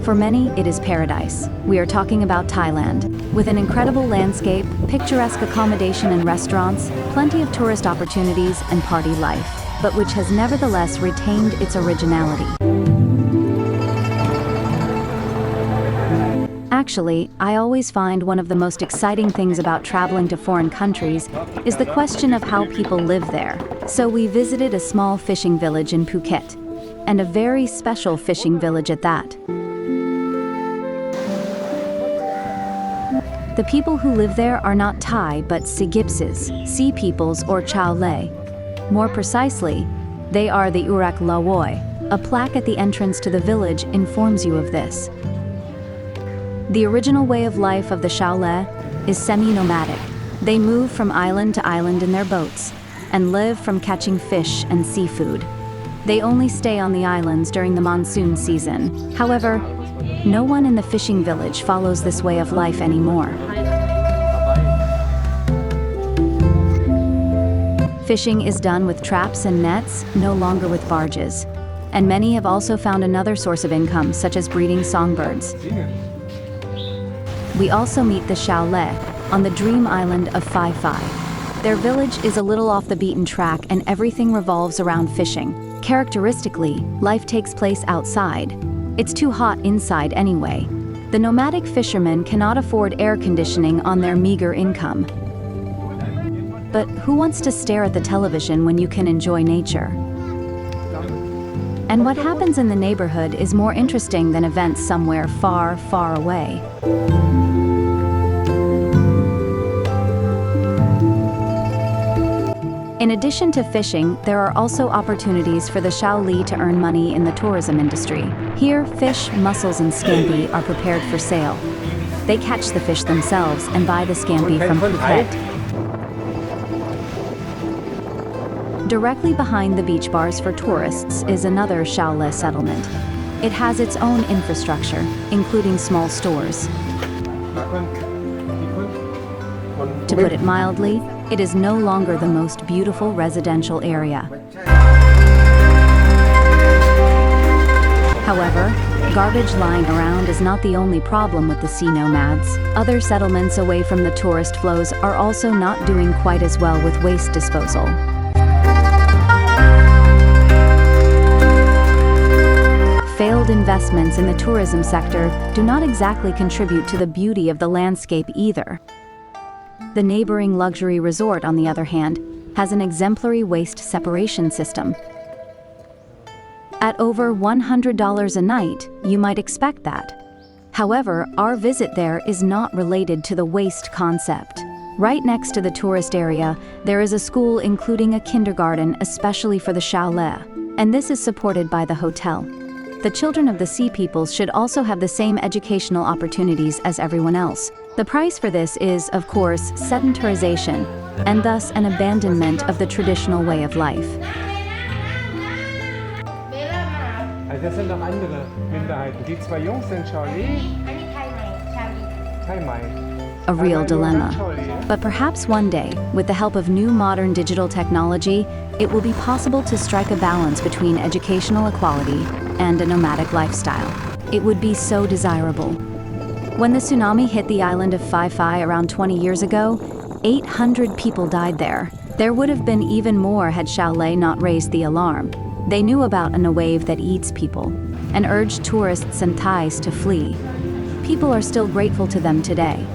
For many, it is paradise. We are talking about Thailand. With an incredible landscape, picturesque accommodation and restaurants, plenty of tourist opportunities and party life, but which has nevertheless retained its originality. Actually, I always find one of the most exciting things about traveling to foreign countries is the question of how people live there. So we visited a small fishing village in Phuket, and a very special fishing village at that. The people who live there are not Thai but Seagipsys, sea peoples or Chao Leh. More precisely, they are the Urak Lawoi. A plaque at the entrance to the village informs you of this. The original way of life of the Chao Leh is semi-nomadic. They move from island to island in their boats and live from catching fish and seafood. They only stay on the islands during the monsoon season. However, no one in the fishing village follows this way of life anymore. Fishing is done with traps and nets, no longer with barges. And many have also found another source of income, such as breeding songbirds. We also meet the Chao Leh on the dream island of Phiphi. Their village is a little off the beaten track and everything revolves around fishing. Characteristically, life takes place outside. It's too hot inside anyway. The nomadic fishermen cannot afford air conditioning on their meager income. But who wants to stare at the television when you can enjoy nature? And what happens in the neighborhood is more interesting than events somewhere far, far away. In addition to fishing, there are also opportunities for the Chao Leh to earn money in the tourism industry. Here, fish, mussels, and scampi are prepared for sale. They catch the fish themselves and buy the scampi from Phuket. Directly behind the beach bars for tourists is another Chao Leh settlement. It has its own infrastructure, including small stores. To put it mildly, it is no longer the most beautiful residential area. However, garbage lying around is not the only problem with the sea nomads. Other settlements away from the tourist flows are also not doing quite as well with waste disposal. Failed investments in the tourism sector do not exactly contribute to the beauty of the landscape either. The neighboring luxury resort, on the other hand, has an exemplary waste separation system. At over $100 a night, you might expect that. However, our visit there is not related to the waste concept. Right next to the tourist area, there is a school including a kindergarten especially for the Chao Leh, and this is supported by the hotel. The children of the sea peoples should also have the same educational opportunities as everyone else. The price for this is, of course, sedentarization, and thus an abandonment of the traditional way of life. Das sind noch andere Minderheiten. Die zwei Jungs sind Chao Leh. A real dilemma. But perhaps one day, with the help of new modern digital technology, it will be possible to strike a balance between educational equality and a nomadic lifestyle. It would be so desirable. When the tsunami hit the island of Phiphi around 20 years ago, 800 people died there. There would have been even more had Chao Leh not raised the alarm. They knew about a wave that eats people and urged tourists and Thais to flee. People are still grateful to them today.